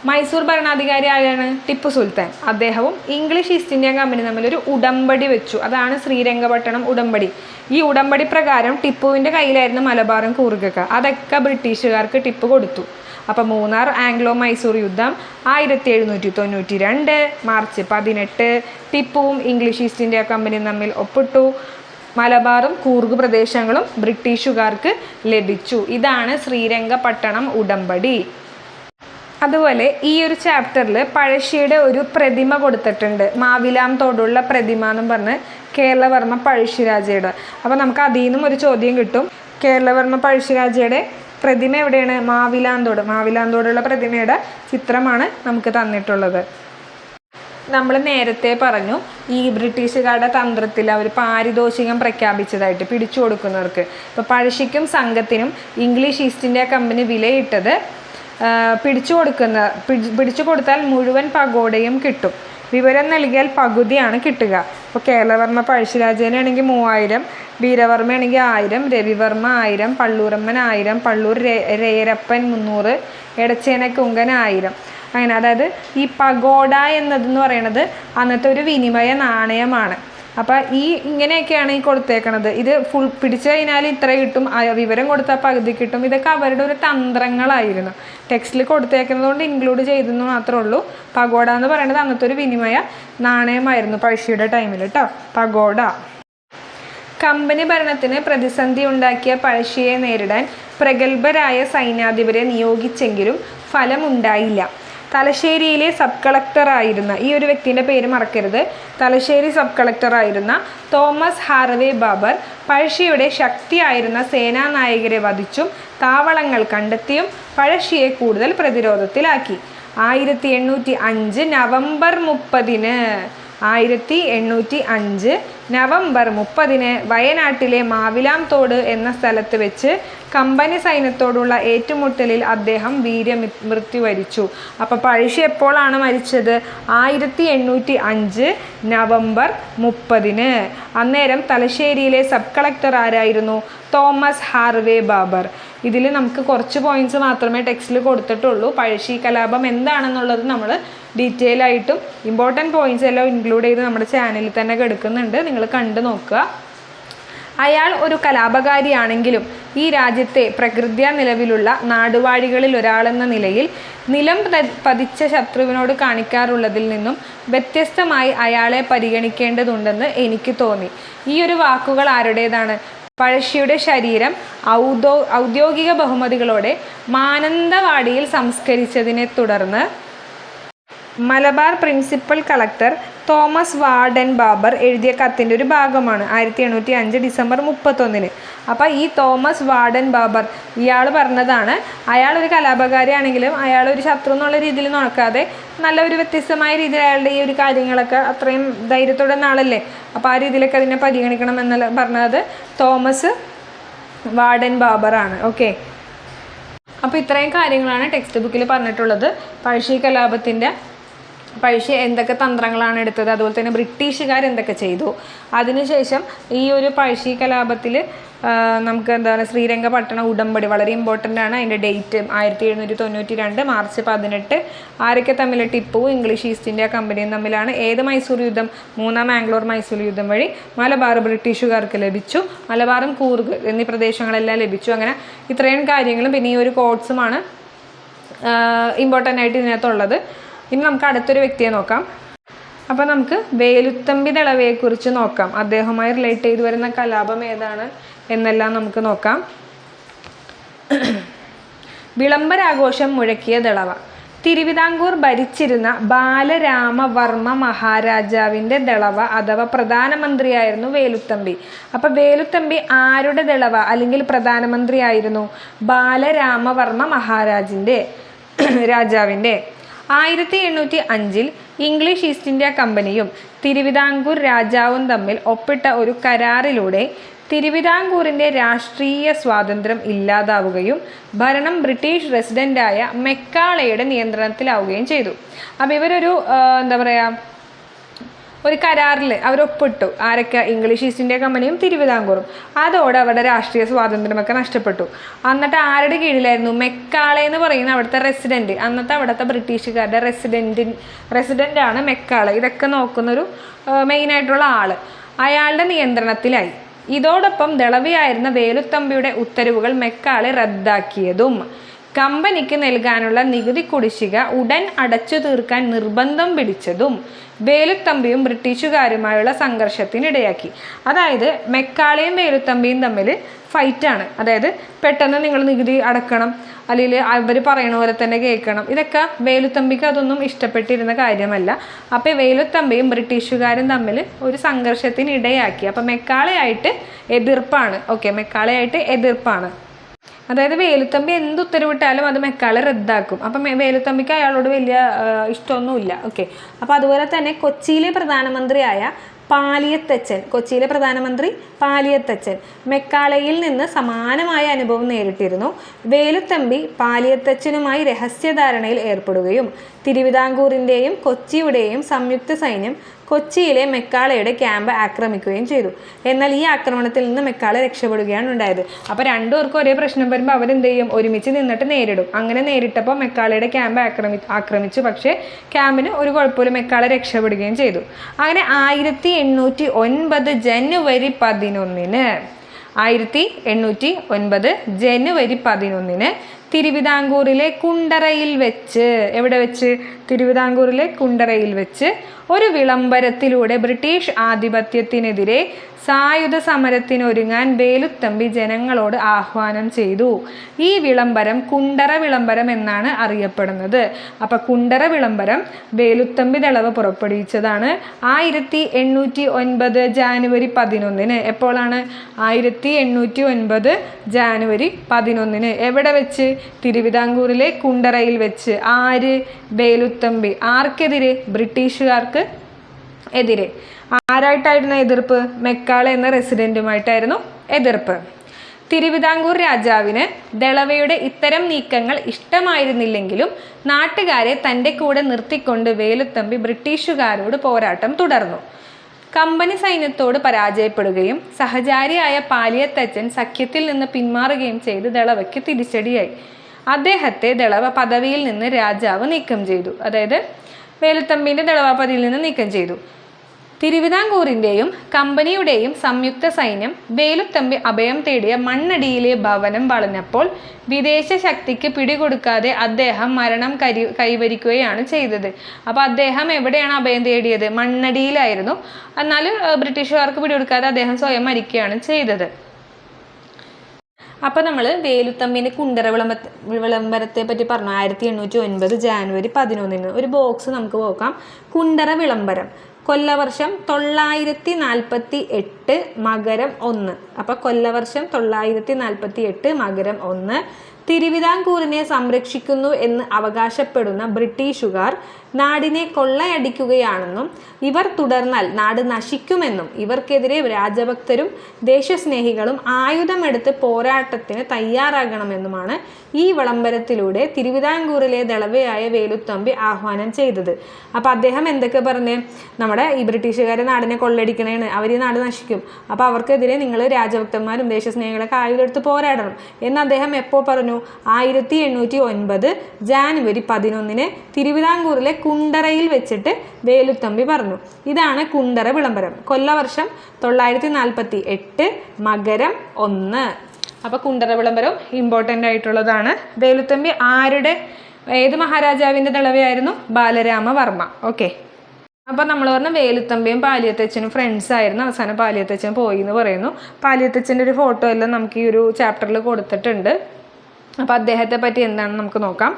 മൈസൂർ ഭരണാധികാരി ആരാണ്? ടിപ്പു സുൽത്താൻ. അദ്ദേഹവും ഇംഗ്ലീഷ് ഈസ്റ്റ് ഇന്ത്യ കമ്പനി തമ്മിലൊരു ഉടമ്പടി വെച്ചു. അതാണ് ശ്രീരംഗപട്ടണം ഉടമ്പടി. ഈ ഉടമ്പടി പ്രകാരം ടിപ്പുവിൻ്റെ കയ്യിലായിരുന്നു മലബാറും കൂർഗൊക്കെ. അതൊക്കെ ബ്രിട്ടീഷുകാർക്ക് ടിപ്പു കൊടുത്തു. അപ്പോൾ മൂന്നാർ ആംഗ്ലോ മൈസൂർ യുദ്ധം 1792 മാർച്ച് 18 ടിപ്പുവും ഇംഗ്ലീഷ് ഈസ്റ്റ് ഇന്ത്യ കമ്പനിയും തമ്മിൽ ഒപ്പിട്ടു. മലബാറും കൂർഗ് പ്രദേശങ്ങളും ബ്രിട്ടീഷുകാർക്ക് ലഭിച്ചു. ഇതാണ് ശ്രീരംഗപട്ടണം ഉടമ്പടി. അതുപോലെ ഈ ഒരു ചാപ്റ്ററിൽ പഴശ്ശിയുടെ ഒരു പ്രതിമ കൊടുത്തിട്ടുണ്ട്. മാവിലാം തോടുള്ള പ്രതിമ എന്നും പറഞ്ഞ് കേരളവർമ്മ പഴശ്ശിരാജയുടെ. അപ്പോൾ നമുക്ക് അതിൽ നിന്നും ഒരു ചോദ്യം കിട്ടും. കേരളവർമ്മ പഴശ്ശിരാജയുടെ പ്രതിമ എവിടെയാണ്? മാവിലാന്തോട്. മാവിലാന്തോടുള്ള പ്രതിമയുടെ ചിത്രമാണ് നമുക്ക് തന്നിട്ടുള്ളത്. നമ്മൾ നേരത്തെ പറഞ്ഞു ഈ ബ്രിട്ടീഷുകാരുടെ തന്ത്രത്തിൽ അവർ പാരിതോഷികം പ്രഖ്യാപിച്ചതായിട്ട് പിടിച്ചു കൊടുക്കുന്നവർക്ക്. ഇപ്പോൾ പഴശ്ശിക്കും സംഘത്തിനും ഇംഗ്ലീഷ് ഈസ്റ്റ് ഇന്ത്യ കമ്പനി വിലയിട്ടത് പിടിച്ചു കൊടുത്താൽ മുഴുവൻ പഗോഡയും കിട്ടും, വിവരം നൽകിയാൽ പകുതിയാണ് കിട്ടുക. ഇപ്പോൾ കേരളവർമ്മ പഴശ്ശിരാജാനാണെങ്കിൽ 3000, വീരവർമ്മയാണെങ്കിൽ 1000, രവിവർമ്മ 1000, പള്ളൂരമ്മൻ 1000, പള്ളൂർ രേരപ്പൻ 300, എടച്ചേനക്കുങ്കൻ 1000. അങ്ങനെ അതായത് ഈ പഗോഡ എന്നതെന്ന് പറയുന്നത് അന്നത്തെ ഒരു വിനിമയ നാണയമാണ്. അപ്പോൾ ഇങ്ങനെയൊക്കെയാണ് ഈ കൊടുത്തേക്കണത്. ഇത് ഫുൾ പിടിച്ചു കഴിഞ്ഞാൽ ഇത്ര കിട്ടും, വിവരം കൊടുത്താൽ പകുതി കിട്ടും. ഇതൊക്കെ അവരുടെ ഒരു തന്ത്രങ്ങളായിരുന്നു. ടെക്സ്റ്റിൽ കൊടുത്തേക്കുന്നത് കൊണ്ട് ഇൻക്ലൂഡ് ചെയ്തെന്ന് മാത്രമേ ഉള്ളൂ. പഗോഡ എന്ന് പറയുന്നത് അന്നത്തെ ഒരു വിനിമയ നാണയമായിരുന്നു പഴശ്ശിയുടെ ടൈമിൽ കേട്ടോ, പഗോഡ. കമ്പനി ഭരണത്തിന് പ്രതിസന്ധി ഉണ്ടാക്കിയ പഴശ്ശിയെ നേരിടാൻ പ്രഗത്ഭരായ സൈന്യാധിപരെ നിയോഗിച്ചെങ്കിലും ഫലമുണ്ടായില്ല. തലശ്ശേരിയിലെ സബ് കളക്ടറായിരുന്ന, ഈ ഒരു വ്യക്തിൻ്റെ പേര് മറക്കരുത്, തലശ്ശേരി സബ് കളക്ടറായിരുന്ന തോമസ് ഹാർവേ ബാബർ പഴശ്ശിയുടെ ശക്തിയായിരുന്ന സേനാനായകരെ വധിച്ചും താവളങ്ങൾ കണ്ടെത്തിയും പഴശ്ശിയെ കൂടുതൽ പ്രതിരോധത്തിലാക്കി. 1805 നവംബർ 30 വയനാട്ടിലെ മാവിലാം തോട് എന്ന സ്ഥലത്ത് വെച്ച് കമ്പനി സൈന്യത്തോടുള്ള ഏറ്റുമുട്ടലിൽ അദ്ദേഹം വീരമൃത്യു വരിച്ചു. അപ്പോൾ പഴശ്ശി എപ്പോഴാണ് മരിച്ചത്? 1805 നവംബർ 30. അന്നേരം തലശ്ശേരിയിലെ സബ് കളക്ടർ ആരായിരുന്നു? Thomas Harvey Babur. ഇതിൽ നമുക്ക് കുറച്ച് പോയിന്റ്സ് മാത്രമേ ടെക്സ്റ്റിൽ കൊടുത്തിട്ടുള്ളൂ. പഴശ്ശി കലാപം എന്താണെന്നുള്ളത് നമ്മൾ ഡീറ്റെയിൽ ആയിട്ടും ഇമ്പോർട്ടൻറ്റ് പോയിന്റ്സ് എല്ലാം ഇൻക്ലൂഡ് ചെയ്ത് നമ്മുടെ ചാനലിൽ തന്നെ കിടക്കുന്നുണ്ട്, നിങ്ങൾ കണ്ടു നോക്കുക. അയാൾ ഒരു കലാപകാരിയാണെങ്കിലും ഈ രാജ്യത്തെ പ്രകൃത്യാ നിലവിലുള്ള നാടുവാഴികളിൽ ഒരാളെന്ന നിലയിൽ നിലം പതിച്ച ശത്രുവിനോട് കാണിക്കാറുള്ളതിൽ നിന്നും വ്യത്യസ്തമായി അയാളെ പരിഗണിക്കേണ്ടതുണ്ടെന്ന് എനിക്ക് തോന്നി. ഈ ഒരു വാക്കുകൾ ആരുടേതാണ്? പഴശ്ശിയുടെ ശരീരം ഔദ്യോഗിക ബഹുമതികളോടെ മാനന്തവാടിയിൽ സംസ്കരിച്ചതിനെ തുടർന്ന് Malabar principal collector Thomas Warden Baber എഴുതിയ കത്തിൻ്റെ ഒരു ഭാഗമാണ് 1805 ഡിസംബർ 31. അപ്പോൾ ഈ തോമസ് വാർഡൻ ബാബർ ഇയാൾ പറഞ്ഞതാണ്, അയാളൊരു കലാപകാരിയാണെങ്കിലും അയാളൊരു ശത്രു എന്നുള്ള രീതിയിൽ നോക്കാതെ നല്ലൊരു വ്യത്യസ്തമായ രീതിയിൽ അയാളുടെ ഈ ഒരു കാര്യങ്ങളൊക്കെ അത്രയും ധൈര്യത്തോടെ നാളല്ലേ, അപ്പോൾ ആ രീതിയിലൊക്കെ അതിനെ പരിഗണിക്കണം എന്നല്ല പറഞ്ഞത് തോമസ് വാർഡൻ ബാബറാണ്. ഓക്കെ, അപ്പോൾ ഇത്രയും കാര്യങ്ങളാണ് ടെക്സ്റ്റ് ബുക്കിൽ പറഞ്ഞിട്ടുള്ളത്. പഴശ്ശി കലാപത്തിൻ്റെ പഴശ്ശി എന്തൊക്കെ തന്ത്രങ്ങളാണ് എടുത്തത്, അതുപോലെ തന്നെ ബ്രിട്ടീഷുകാർ എന്തൊക്കെ ചെയ്തു. അതിനുശേഷം ഈ ഒരു പഴശ്ശി കലാപത്തിൽ നമുക്ക് എന്താണ് ശ്രീരംഗപട്ടണ ഉടമ്പടി വളരെ ഇമ്പോർട്ടൻ്റ് ആണ്. അതിൻ്റെ ഡേറ്റ് 1792 മാർച്ച് 18. ആരൊക്കെ തമ്മിൽ? ടിപ്പുവും ഇംഗ്ലീഷ് ഈസ്റ്റ് ഇന്ത്യ കമ്പനിയും തമ്മിലാണ്. ഏത് മൈസൂർ യുദ്ധം? മൂന്നാം ആംഗ്ലോ മൈസൂർ യുദ്ധം വഴി മലബാർ ബ്രിട്ടീഷുകാർക്ക് ലഭിച്ചു. മലബാറും കൂർഗ് എന്നീ പ്രദേശങ്ങളെല്ലാം ലഭിച്ചു. അങ്ങനെ ഇത്രയും കാര്യങ്ങളും പിന്നെ ഈ ഒരു കോഡ്സുമാണ് ഇമ്പോർട്ടൻ്റ് ആയിട്ട് ഇതിനകത്തുള്ളത്. ഇനി നമുക്ക് അടുത്തൊരു വ്യക്തിയെ നോക്കാം. അപ്പോൾ നമുക്ക് വേലുത്തമ്പി ദളവയെക്കുറിച്ച് നോക്കാം. അദ്ദേഹവുമായി റിലേറ്റ് ചെയ്ത് വരുന്ന കലാപം ഏതാണ് എന്നെല്ലാം നമുക്ക് നോക്കാം. വിളംബരാഘോഷം മുഴക്കിയ ദളവ. തിരുവിതാംകൂർ ഭരിച്ചിരുന്ന ബാലരാമവർമ്മ മഹാരാജാവിൻ്റെ ദളവ അഥവാ പ്രധാനമന്ത്രിയായിരുന്നു വേലുത്തമ്പി. അപ്പോൾ വേലുത്തമ്പി ആരുടെ ദളവ അല്ലെങ്കിൽ പ്രധാനമന്ത്രിയായിരുന്നു? ബാലരാമവർമ്മ രാജാവിൻ്റെ. 1805 ഇംഗ്ലീഷ് ഈസ്റ്റ് ഇന്ത്യ കമ്പനിയും തിരുവിതാംകൂർ രാജാവും തമ്മിൽ ഒപ്പിട്ട ഒരു കരാറിലൂടെ തിരുവിതാംകൂറിൻ്റെ രാഷ്ട്രീയ സ്വാതന്ത്ര്യം ഇല്ലാതാവുകയും ഭരണം ബ്രിട്ടീഷ് റെസിഡൻ്റായ മെക്കാളയുടെ നിയന്ത്രണത്തിലാവുകയും ചെയ്തു. അപ്പോൾ ഇവരൊരു എന്താ പറയുക, ഒരു കരാറിൽ അവരൊപ്പിട്ടു. ആരൊക്കെ? ഇംഗ്ലീഷ് ഈസ്റ്റ് ഇന്ത്യ കമ്പനിയും തിരുവിതാംകൂറും. അതോടെ അവരുടെ രാഷ്ട്രീയ സ്വാതന്ത്ര്യമൊക്കെ നഷ്ടപ്പെട്ടു. എന്നിട്ട് ആരുടെ കീഴിലായിരുന്നു? മെക്കാളെ എന്ന് പറയുന്ന അവിടുത്തെ റെസിഡൻറ്റ്, അന്നത്തെ അവിടുത്തെ ബ്രിട്ടീഷുകാരുടെ റെസിഡൻ്റാണ് മെക്കാളെ. ഇതൊക്കെ നോക്കുന്നൊരു മെയിനായിട്ടുള്ള ആൾ അയാളുടെ നിയന്ത്രണത്തിലായി. ഇതോടൊപ്പം ദളവയായിരുന്ന വേലുത്തമ്പിയുടെ ഉത്തരവുകൾ മെക്കാളെ റദ്ദാക്കിയതും കമ്പനിക്ക് നൽകാനുള്ള നികുതി കുടിശ്ശിക ഉടൻ അടച്ചു തീർക്കാൻ നിർബന്ധം പിടിച്ചതും വേലുത്തമ്പിയും ബ്രിട്ടീഷുകാരുമായുള്ള സംഘർഷത്തിനിടയാക്കി. അതായത് മെക്കാളെയും വേലുത്തമ്പിയും തമ്മിൽ ഫൈറ്റാണ്. അതായത് പെട്ടെന്ന് നിങ്ങൾ നികുതി അടക്കണം, അല്ലെങ്കിൽ അവർ പറയണ പോലെ തന്നെ കേൾക്കണം. ഇതൊക്കെ വേലുത്തമ്പിക്ക് അതൊന്നും ഇഷ്ടപ്പെട്ടിരുന്ന കാര്യമല്ല. അപ്പോൾ വേലുത്തമ്പിയും ബ്രിട്ടീഷുകാരും തമ്മിൽ ഒരു സംഘർഷത്തിനിടയാക്കി. അപ്പം മെക്കാളെയായിട്ട് എതിർപ്പാണ്. മെക്കാളെയായിട്ട് എതിർപ്പാണ്. അതായത് വേലുത്തമ്പി എന്ത് ഉത്തരവിട്ടാലും അത് മെക്കാളെ റദ്ദാക്കും. അപ്പം വേലുത്തമ്പിക്ക് അയാളോട് വലിയ ഇഷ്ടമൊന്നുമില്ല. അപ്പോൾ അതുപോലെ തന്നെ കൊച്ചിയിലെ പ്രധാനമന്ത്രിയായ പാലിയത്തച്ചൻ മെക്കാളയിൽ നിന്ന് സമാനമായ അനുഭവം നേരിട്ടിരുന്നു. വേലുത്തമ്പി പാലിയത്തച്ചനുമായി രഹസ്യധാരണയിൽ ഏർപ്പെടുകയും തിരുവിതാംകൂറിൻ്റെയും കൊച്ചിയുടെയും സംയുക്ത സൈന്യം കൊച്ചിയിലെ മെക്കാളയുടെ ക്യാമ്പ് ആക്രമിക്കുകയും ചെയ്തു. എന്നാൽ ഈ ആക്രമണത്തിൽ നിന്ന് മെക്കാളെ രക്ഷപ്പെടുകയാണ് ഉണ്ടായത്. അപ്പോൾ രണ്ടുപേർക്കും ഒരേ പ്രശ്നം വരുമ്പോൾ അവരെന്ത് ചെയ്യും? ഒരുമിച്ച് നിന്നിട്ട് നേരിടും. അങ്ങനെ നേരിട്ടപ്പോൾ മെക്കാളയുടെ ക്യാമ്പ് ആക്രമിച്ചു. പക്ഷേ ക്യാമ്പിന് ഒരു കുഴപ്പമില്ല, മെക്കാളെ രക്ഷപ്പെടുകയും ചെയ്തു. അങ്ങനെ 1809 ജനുവരി 11 തിരുവിതാംകൂറിലെ കുണ്ടറയിൽ വെച്ച് ഒരു വിളംബരത്തിലൂടെ ബ്രിട്ടീഷ് ആധിപത്യത്തിനെതിരെ സായുധ സമരത്തിനൊരുങ്ങാൻ വേലുത്തമ്പി ജനങ്ങളോട് ആഹ്വാനം ചെയ്തു. ഈ വിളംബരം കുണ്ടറ വിളംബരം എന്നാണ് അറിയപ്പെടുന്നത്. അപ്പം കുണ്ടറ വിളംബരം വേലുത്തമ്പി ദളവ പുറപ്പെടുവിച്ചതാണ് 1809 ജാനുവരി 11. എപ്പോഴാണ്? 1809 ജാനുവരി 11. എവിടെ വെച്ച്? തിരുവിതാംകൂറിലെ കുണ്ടറയിൽ വെച്ച്. ആര്? വേലുത്തമ്പി. ആർക്കെതിരെ? ബ്രിട്ടീഷുകാർക്ക് എതിരെ. ആരായിട്ടായിരുന്നു എതിർപ്പ്? മെക്കാളെ എന്ന റെസിഡൻറ്റുമായിട്ടായിരുന്നു എതിർപ്പ്. തിരുവിതാംകൂർ രാജാവിന് ദളവയുടെ ഇത്തരം നീക്കങ്ങൾ ഇഷ്ടമായിരുന്നില്ലെങ്കിലും നാട്ടുകാരെ തൻ്റെ കൂടെ നിർത്തിക്കൊണ്ട് വേലുത്തമ്പി ബ്രിട്ടീഷുകാരോട് പോരാട്ടം തുടർന്നു. കമ്പനി സൈന്യത്തോട് പരാജയപ്പെടുകയും സഹചാരിയായ പാലിയത്തച്ചൻ സഖ്യത്തിൽ നിന്ന് പിന്മാറുകയും ചെയ്ത് ദളവയ്ക്ക് തിരിച്ചടിയായി. അദ്ദേഹത്തെ ദളവ പദവിയിൽ നിന്ന് രാജാവ് നീക്കം ചെയ്തു. അതായത് വേലുത്തമ്പിൻ്റെ ദളവ പദവിയിൽ നിന്ന് നീക്കം ചെയ്തു. തിരുവിതാംകൂറിൻ്റെയും കമ്പനിയുടെയും സംയുക്ത സൈന്യം വേലുത്തമ്പി അഭയം തേടിയ മണ്ണടിയിലെ ഭവനം വളഞ്ഞപ്പോൾ വിദേശ ശക്തിക്ക് പിടികൊടുക്കാതെ അദ്ദേഹം മരണം കൈവരിക്കുകയാണ് ചെയ്തത്. അപ്പോൾ അദ്ദേഹം എവിടെയാണ് അഭയം തേടിയത്? മണ്ണടിയിലായിരുന്നു. എന്നാൽ ബ്രിട്ടീഷുകാർക്ക് പിടികൊടുക്കാതെ അദ്ദേഹം സ്വയം മരിക്കുകയാണ് ചെയ്തത്. അപ്പോൾ നമ്മൾ വേലുത്തമ്പിൻ്റെ കുണ്ടറ വിളംബരത്തെ പറ്റി പറഞ്ഞു. 1809 ജാനുവരി 11. ഒരു ബോക്സ് നമുക്ക് നോക്കാം. കുണ്ടറ വിളംബരം കൊല്ലവർഷം 948 മകരം 1. അപ്പോൾ കൊല്ലവർഷം 948 മകരം 1. തിരുവിതാംകൂറിനെ സംരക്ഷിക്കുന്നു എന്ന് അവകാശപ്പെടുന്ന ബ്രിട്ടീഷുകാർ നാടിനെ കൊള്ളയടിക്കുകയാണെന്നും ഇവർ തുടർന്നാൽ നാട് നശിക്കുമെന്നും ഇവർക്കെതിരെ രാജഭക്തരും ദേശസ്നേഹികളും ആയുധമെടുത്ത് പോരാട്ടത്തിന് തയ്യാറാകണമെന്നുമാണ് ഈ വിളംബരത്തിലൂടെ തിരുവിതാംകൂറിലെ ദളവയായ വേലുത്തമ്പി ആഹ്വാനം ചെയ്തത്. അപ്പോൾ അദ്ദേഹം എന്തൊക്കെ പറഞ്ഞ്? നമ്മുടെ ഈ ബ്രിട്ടീഷുകാരെ നാടിനെ കൊള്ളയടിക്കണേണ്, അവർ ഈ നാട് നശിക്കും, അപ്പോൾ അവർക്കെതിരെ നിങ്ങൾ രാജഭക്തന്മാരും ദേശസ്നേഹികളൊക്കെ ആയുധമെടുത്ത് പോരാടണം എന്ന് അദ്ദേഹം എപ്പോൾ പറഞ്ഞു? 1809 ജാനുവരി 11 തിരുവിതാംകൂറിലെ കുണ്ടറയിൽ വെച്ചിട്ട് വേലുത്തമ്പി പറഞ്ഞു. ഇതാണ് കുണ്ടറ വിളംബരം. കൊല്ലവർഷം 948 മകരം 1. അപ്പോൾ കുണ്ടറ വിളംബരം ഇമ്പോർട്ടൻ്റ് ആയിട്ടുള്ളതാണ്. വേലുത്തമ്പി ഏത് മഹാരാജാവിൻ്റെ ദളവയായിരുന്നു? ബാലരാമവർമ്മ. അപ്പോൾ നമ്മൾ പറഞ്ഞ വേലുത്തമ്പിയും പാലിയത്തച്ഛനും ഫ്രണ്ട്സ് ആയിരുന്നു. അവസാനം പാലിയത്തച്ഛൻ പോയി എന്ന് പറയുന്നു. പാലിയത്തച്ഛൻ്റെ ഒരു ഫോട്ടോ എല്ലാം നമുക്ക് ഈ ഒരു ചാപ്റ്ററിൽ കൊടുത്തിട്ടുണ്ട്. അപ്പോൾ അദ്ദേഹത്തെ പറ്റി എന്താണെന്ന് നമുക്ക് നോക്കാം.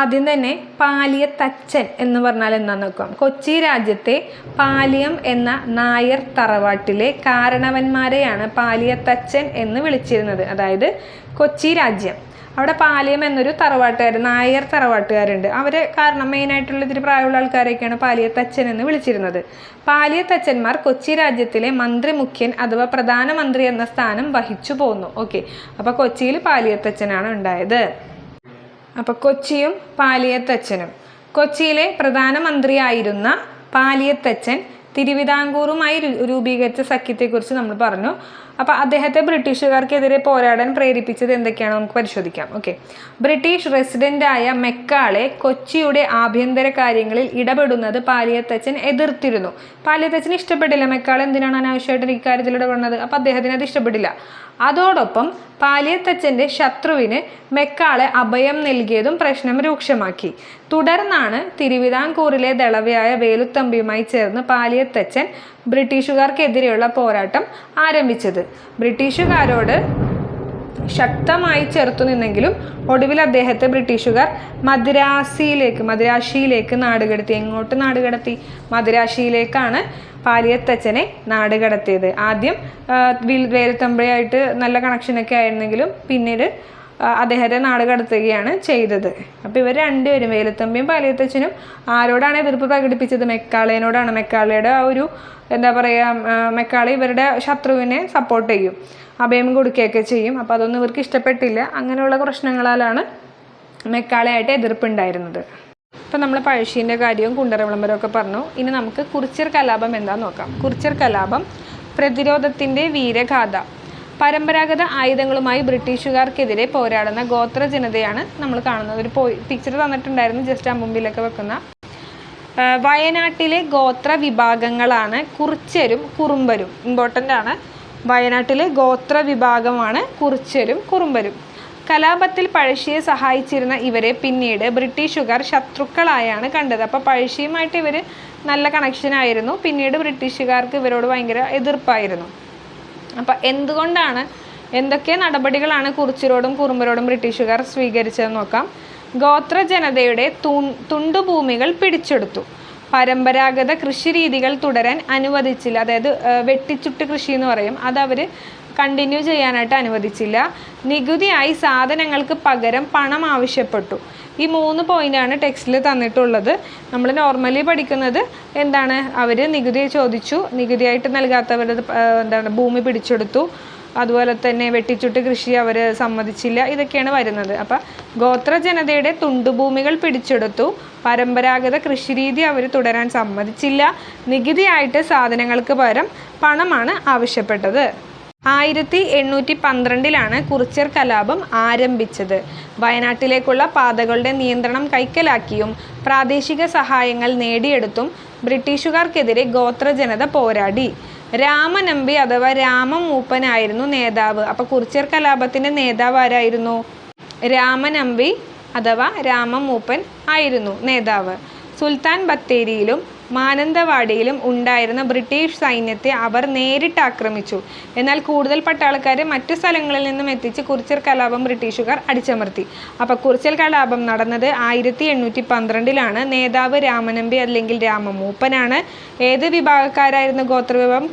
ആദ്യം തന്നെ പാലിയത്തച്ചൻ എന്ന് പറഞ്ഞാൽ എന്താണെന്ന് നോക്കാം. കൊച്ചി രാജ്യത്തെ പാലിയം എന്ന നായർ തറവാട്ടിലെ കാരണവന്മാരെയാണ് പാലിയത്തച്ചൻ എന്ന് വിളിച്ചിരുന്നത്. അതായത് കൊച്ചി രാജ്യം, അവിടെ പാലിയം എന്നൊരു നായർ തറവാട്ടുകാരുണ്ട്. അവർ കാരണം മെയിനായിട്ടുള്ള ഇത്തിരി പ്രായമുള്ള ആൾക്കാരെയൊക്കെയാണ് പാലിയത്തച്ചൻ എന്ന് വിളിച്ചിരുന്നത്. പാലിയത്തച്ചന്മാർ കൊച്ചി രാജ്യത്തിലെ മന്ത്രി മുഖ്യൻ അഥവാ പ്രധാനമന്ത്രി എന്ന സ്ഥാനം വഹിച്ചു പോന്നു. അപ്പോൾ കൊച്ചിയിൽ പാലിയത്തച്ചനാണ് ഉണ്ടായത്. അപ്പോൾ കൊച്ചിയും പാലിയത്തച്ചനും. കൊച്ചിയിലെ പ്രധാനമന്ത്രിയായിരുന്ന പാലിയത്തച്ചൻ തിരുവിതാംകൂറുമായി രൂപീകരിച്ച സഖ്യത്തെക്കുറിച്ച് നമ്മൾ പറഞ്ഞു. അപ്പോൾ അദ്ദേഹത്തെ ബ്രിട്ടീഷുകാർക്കെതിരെ പോരാടാൻ പ്രേരിപ്പിച്ചത് എന്തൊക്കെയാണ് നമുക്ക് പരിശോധിക്കാം. ഓക്കെ, ബ്രിട്ടീഷ് റെസിഡൻ്റായ മെക്കാളെ കൊച്ചിയുടെ ആഭ്യന്തര കാര്യങ്ങളിൽ ഇടപെടുന്നത് പാലിയത്തച്ഛൻ എതിർത്തിരുന്നു. പാലിയത്തച്ഛന് ഇഷ്ടപ്പെട്ടില്ല. മെക്കാളെ എന്തിനാണ് അനാവശ്യമായിട്ട് ഇക്കാര്യത്തിൽ ഇടപെടുന്നത്? അപ്പോൾ അദ്ദേഹത്തിന് അത് ഇഷ്ടപ്പെട്ടില്ല. അതോടൊപ്പം പാലിയത്തച്ഛൻ്റെ ശത്രുവിന് മെക്കാളെ അഭയം നൽകിയതും പ്രശ്നം രൂക്ഷമാക്കി. തുടർന്നാണ് തിരുവിതാംകൂറിലെ ദളവയായ വേലുത്തമ്പിയുമായി ചേർന്ന് പാലിയത്തച്ഛൻ ബ്രിട്ടീഷുകാർക്കെതിരെയുള്ള പോരാട്ടം ആരംഭിച്ചത്. ബ്രിട്ടീഷുകാരോട് ശക്തമായി ചെറുത്തുനിന്നെങ്കിലും ഒടുവിൽ അദ്ദേഹത്തെ ബ്രിട്ടീഷുകാർ മദിരാശിയിലേക്ക് നാടുകടത്തി. എങ്ങോട്ട് നാടുകടത്തി? മദിരാശിയിലേക്കാണ് പാലിയത്തച്ഛനെ നാടുകടത്തിയത്. ആദ്യം വേലുത്തമ്പിയായിട്ട് നല്ല കണക്ഷനൊക്കെ ആയിരുന്നെങ്കിലും പിന്നീട് അദ്ദേഹത്തെ നാടുകടത്തുകയാണ് ചെയ്തത്. അപ്പോൾ ഇവർ രണ്ടുപേരും, വേലുത്തമ്പിയും പാലിയത്തച്ഛനും, ആരോടാണ് എതിർപ്പ് പ്രകടിപ്പിച്ചത്? മെക്കാളേനോടാണ്. മെക്കാളയുടെ ആ ഒരു എന്താ പറയുക, മെക്കാളെ ഇവരുടെ ശത്രുവിനെ സപ്പോർട്ട് ചെയ്യും, അഭയം കൊടുക്കുകയൊക്കെ ചെയ്യും. അപ്പോൾ അതൊന്നും ഇവർക്ക് ഇഷ്ടപ്പെട്ടില്ല. അങ്ങനെയുള്ള പ്രശ്നങ്ങളാലാണ് മെക്കാളയായിട്ട് എതിർപ്പുണ്ടായിരുന്നത്. ഇപ്പം നമ്മൾ പഴശ്ശീൻ്റെ കാര്യവും കുണ്ടറ വിളംബരവും ഒക്കെ പറഞ്ഞു. ഇനി നമുക്ക് കുറിച്യർ കലാപം എന്താണെന്ന് നോക്കാം. കുറിച്യർ കലാപം പ്രതിരോധത്തിൻ്റെ വീരഗാഥ. പരമ്പരാഗത ആയുധങ്ങളുമായി ബ്രിട്ടീഷുകാർക്കെതിരെ പോരാടുന്ന ഗോത്ര ജനതയാണ് നമ്മൾ കാണുന്നത്. ഒരു പിക്ചർ തന്നിട്ടുണ്ടായിരുന്നു, ജസ്റ്റ് ആ മുമ്പിലൊക്കെ വെക്കുന്ന. വയനാട്ടിലെ ഗോത്ര വിഭാഗങ്ങളാണ് കുറിച്യരും കുറുമ്പരും. ഇമ്പോർട്ടൻ്റ് ആണ്. വയനാട്ടിലെ ഗോത്ര വിഭാഗമാണ് കുറിച്യരും കുറുമ്പരും. കലാപത്തിൽ പഴശ്ശിയെ സഹായിച്ചിരുന്ന ഇവരെ പിന്നീട് ബ്രിട്ടീഷുകാർ ശത്രുക്കളായാണ് കണ്ടത്. അപ്പോൾ പഴശ്ശിയുമായിട്ട് ഇവർ നല്ല കണക്ഷനായിരുന്നു. പിന്നീട് ബ്രിട്ടീഷുകാർക്ക് ഇവരോട് ഭയങ്കര എതിർപ്പായിരുന്നു. അപ്പം എന്തൊക്കെ നടപടികളാണ് കുറിച്യരോടും കുറുമ്പരോടും ബ്രിട്ടീഷുകാർ സ്വീകരിച്ചതെന്ന് നോക്കാം. ഗോത്ര ജനതയുടെ തുണ്ടുഭൂമികൾ പിടിച്ചെടുത്തു. പരമ്പരാഗത കൃഷിരീതികൾ തുടരാൻ അനുവദിച്ചില്ല. അതായത് വെട്ടിച്ചുട്ട് കൃഷി എന്ന് പറയും, അതവർ കണ്ടിന്യൂ ചെയ്യാനായിട്ട് അനുവദിച്ചില്ല. നികുതിയായി സാധനങ്ങൾക്ക് പകരം പണം ആവശ്യപ്പെട്ടു. ഈ 3 പോയിൻ്റാണ് ടെക്സ്റ്റിൽ തന്നിട്ടുള്ളത്. നമ്മൾ നോർമലി പഠിക്കുന്നത് എന്താണ്? അവർ നികുതി ചോദിച്ചു, നികുതിയായിട്ട് നൽകാത്തവരുടെ ഭൂമി പിടിച്ചെടുത്തു, അതുപോലെ തന്നെ വെട്ടിച്ചുട്ട് കൃഷി അവർ സമ്മതിച്ചില്ല. ഇതൊക്കെയാണ് വരുന്നത്. അപ്പം ഗോത്ര ജനതയുടെ തുണ്ടുഭൂമികൾ പിടിച്ചെടുത്തു, പരമ്പരാഗത കൃഷിരീതി അവർ തുടരാൻ സമ്മതിച്ചില്ല, നികുതിയായിട്ട് സാധനങ്ങൾക്ക് പകരം പണമാണ് ആവശ്യപ്പെട്ടത്. 1812 കുറിച്യർ കലാപം ആരംഭിച്ചത്. വയനാട്ടിലേക്കുള്ള പാതകളുടെ നിയന്ത്രണം കൈക്കലാക്കിയും പ്രാദേശിക സഹായങ്ങൾ നേടിയെടുത്തും ബ്രിട്ടീഷുകാർക്കെതിരെ ഗോത്രജനത പോരാടി. രാമനമ്പി അഥവാ രാമമൂപ്പനായിരുന്നു നേതാവ്. അപ്പോൾ കുറിച്യർ കലാപത്തിൻ്റെ നേതാവ് ആരായിരുന്നു? രാമനമ്പി അഥവാ രാമമൂപ്പൻ ആയിരുന്നു നേതാവ്. സുൽത്താൻ ബത്തേരിയിലും മാനന്തവാടിയിലും ഉണ്ടായിരുന്ന ബ്രിട്ടീഷ് സൈന്യത്തെ അവർ നേരിട്ട് ആക്രമിച്ചു. എന്നാൽ കൂടുതൽ പട്ടാളക്കാരെ മറ്റു സ്ഥലങ്ങളിൽ നിന്നും എത്തിച്ച് കുറിച്യർ കലാപം ബ്രിട്ടീഷുകാർ അടിച്ചമർത്തി. അപ്പോൾ കുറിച്യർ കലാപം നടന്നത് 1812 നേതാവ് രാമനമ്പി അല്ലെങ്കിൽ രാമമൂപ്പനാണ്. ഏത് വിഭാഗക്കാരായിരുന്നു ഗോത്രവിഭാഗം?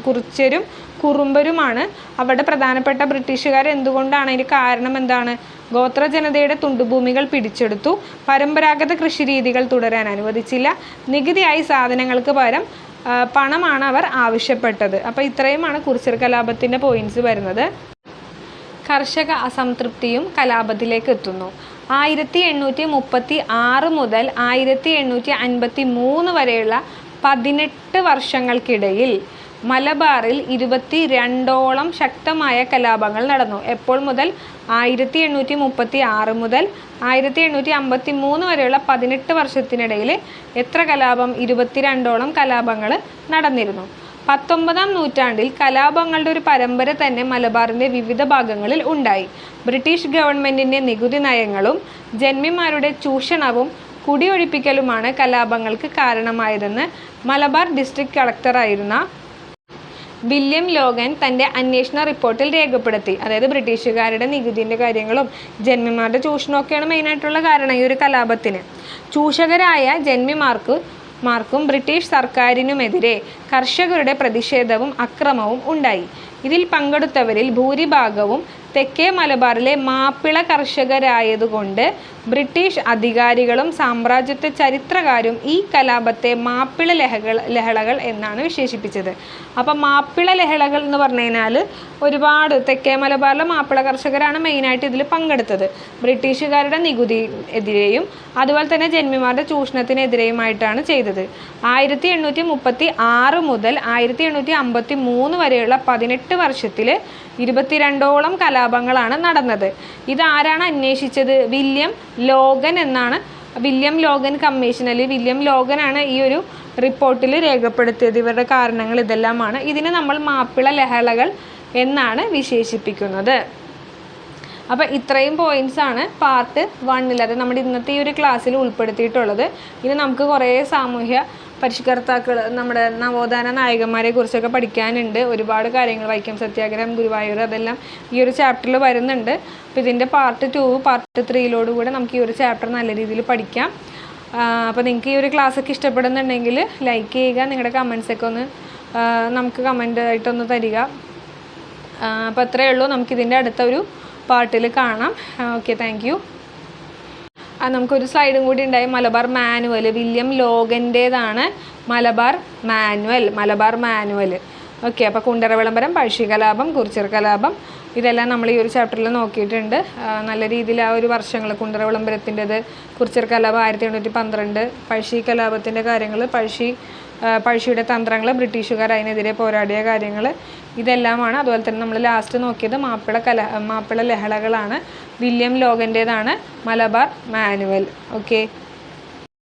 കുറിച്യരും കുറുമ്പരുമാണ്. അവിടെ പ്രധാനപ്പെട്ട ബ്രിട്ടീഷുകാർ എന്തുകൊണ്ടാണ്? അതിന് കാരണം എന്താണ്? ഗോത്ര ജനതയുടെ തുണ്ടുഭൂമികൾ പിടിച്ചെടുത്തു, പരമ്പരാഗത കൃഷിരീതികൾ തുടരാൻ അനുവദിച്ചില്ല, നികുതിയായി സാധനങ്ങൾക്ക് പകരം പണമാണ് അവർ ആവശ്യപ്പെട്ടത്. അപ്പോൾ ഇത്രയുമാണ് കുറിച്യർ കലാപത്തിൻ്റെ പോയിന്റ്സ് വരുന്നത്. കർഷക അസംതൃപ്തിയും കലാപത്തിലേക്ക് എത്തുന്നു. 1836 മുതൽ 1853 വരെയുള്ള 18 വർഷങ്ങൾക്കിടയിൽ മലബാറിൽ 22ഓളം ശക്തമായ കലാപങ്ങൾ നടന്നു. എപ്പോൾ മുതൽ? 1836 മുതൽ 1853 വരെയുള്ള 18 വർഷത്തിനിടയിൽ എത്ര കലാപം? 22ഓളം കലാപങ്ങൾ നടന്നിരുന്നു. 19-ാം നൂറ്റാണ്ടിൽ കലാപങ്ങളുടെ ഒരു പരമ്പര തന്നെ മലബാറിൻ്റെ വിവിധ ഭാഗങ്ങളിൽ ഉണ്ടായി. ബ്രിട്ടീഷ് ഗവൺമെൻറ്റിൻ്റെ നികുതി നയങ്ങളും ജന്മിമാരുടെ ചൂഷണവും കുടിയൊഴിപ്പിക്കലുമാണ് കലാപങ്ങൾക്ക് കാരണമായതെന്ന് മലബാർ ഡിസ്ട്രിക്ട് കളക്ടറായിരുന്ന വില്യം ലോഗൻ തൻ്റെ അന്വേഷണ റിപ്പോർട്ടിൽ രേഖപ്പെടുത്തി. അതായത് ബ്രിട്ടീഷുകാരുടെ നികുതിൻ്റെ കാര്യങ്ങളും ജന്മിമാരുടെ ചൂഷണമൊക്കെയാണ് മെയിനായിട്ടുള്ള കാരണം ഈ ഒരു കലാപത്തിന്. ചൂഷകരായ ജന്മിമാർക്കും ബ്രിട്ടീഷ് സർക്കാരിനുമെതിരെ കർഷകരുടെ പ്രതിഷേധവും അക്രമവും ഉണ്ടായി. ഇതിൽ പങ്കെടുത്തവരിൽ ഭൂരിഭാഗവും തെക്കേ മലബാറിലെ മാപ്പിള കർഷകരായതുകൊണ്ട് ബ്രിട്ടീഷ് അധികാരികളും സാമ്രാജ്യത്വ ചരിത്രകാരും ഈ കലാപത്തെ മാപ്പിള ലഹളകൾ എന്നാണ് വിശേഷിപ്പിച്ചത്. അപ്പം മാപ്പിള ലഹളകൾ എന്ന് പറഞ്ഞു കഴിഞ്ഞാൽ ഒരുപാട് തെക്കേ മലബാറിലെ മാപ്പിള കർഷകരാണ് മെയിനായിട്ട് ഇതിൽ പങ്കെടുത്തത്. ബ്രിട്ടീഷുകാരുടെ നികുതി എതിരെയും അതുപോലെ തന്നെ ജന്മിമാരുടെ ചൂഷണത്തിനെതിരെയുമായിട്ടാണ് ചെയ്തത്. 1836 മുതൽ 1853 വരെയുള്ള 18 വർഷത്തിൽ 22ഓളം കലാപങ്ങളാണ് നടന്നത്. ഇതാരാണ് അന്വേഷിച്ചത്? വില്യം ലോഗൻ എന്നാണ്. വില്യം ലോഗൻ കമ്മീഷൻ അല്ലെങ്കിൽ വില്യം ലോഗനാണ് ഈ ഒരു റിപ്പോർട്ടിൽ രേഖപ്പെടുത്തിയത്. ഇവരുടെ കാരണങ്ങൾ ഇതെല്ലാമാണ്. ഇതിനെ നമ്മൾ മാപ്പിള ലഹളകൾ എന്നാണ് വിശേഷിപ്പിക്കുന്നത്. അപ്പോൾ ഇത്രയും പോയിൻറ്റ്സാണ് പാർട്ട് 1 അത് നമ്മുടെ ഇന്നത്തെ ഈ ഒരു ക്ലാസ്സിൽ ഉൾപ്പെടുത്തിയിട്ടുള്ളത്. ഇനി നമുക്ക് കുറേ സാമൂഹ്യ പരിഷ്കർത്താക്കൾ, നമ്മുടെ നവോത്ഥാന നായകന്മാരെ കുറിച്ചൊക്കെ പഠിക്കാനുണ്ട്. ഒരുപാട് കാര്യങ്ങൾ, വൈക്കം സത്യാഗ്രഹം, ഗുരുവായൂർ, അതെല്ലാം ഈ ഒരു ചാപ്റ്ററിൽ വരുന്നുണ്ട്. അപ്പോൾ ഇതിൻ്റെ പാർട്ട് 2, പാർട്ട് 3 നമുക്ക് ഈ ഒരു ചാപ്റ്റർ നല്ല രീതിയിൽ പഠിക്കാം. അപ്പോൾ നിങ്ങൾക്ക് ഈ ഒരു ക്ലാസ്സൊക്കെ ഇഷ്ടപ്പെടുന്നുണ്ടെങ്കിൽ ലൈക്ക് ചെയ്യുക, നിങ്ങളുടെ കമൻസൊക്കെ ഒന്ന് നമുക്ക് കമൻ്റായിട്ടൊന്ന് തരിക. അപ്പോൾ അത്രയേ ഉള്ളൂ. നമുക്കിതിൻ്റെ അടുത്ത ഒരു പാർട്ടിൽ കാണാം. Okay, thank you. നമുക്കൊരു സ്ലൈഡും കൂടി ഉണ്ടായി. മലബാർ മാനുവൽ, വില്യം ലോഗൻ്റേതാണ് മലബാർ മാനുവൽ. ഓക്കെ, അപ്പോൾ കുണ്ടറ വിളംബരം, പഴശ്ശി കലാപം, കുറിച്യർ കലാപം, ഇതെല്ലാം നമ്മൾ ഈ ഒരു ചാപ്റ്ററിൽ നോക്കിയിട്ടുണ്ട്. നല്ല രീതിയിൽ ആ ഒരു വർഷങ്ങൾ, കുണ്ടറ വിളംബരത്തിൻ്റെത്, കുറിച്യർ കലാപം 1812, പഴശ്ശി കലാപത്തിൻ്റെ കാര്യങ്ങൾ, പഴശ്ശിയുടെ തന്ത്രങ്ങൾ, ബ്രിട്ടീഷുകാർ അതിനെതിരെ പോരാടിയ കാര്യങ്ങൾ, ഇതെല്ലാമാണ്. അതുപോലെ തന്നെ നമ്മൾ ലാസ്റ്റ് നോക്കിയത് മാപ്പിള ലഹളകളാണ്. വില്യം ലോഗൻ്റേതാണ് മലബാർ മാനുവൽ. ഓക്കെ.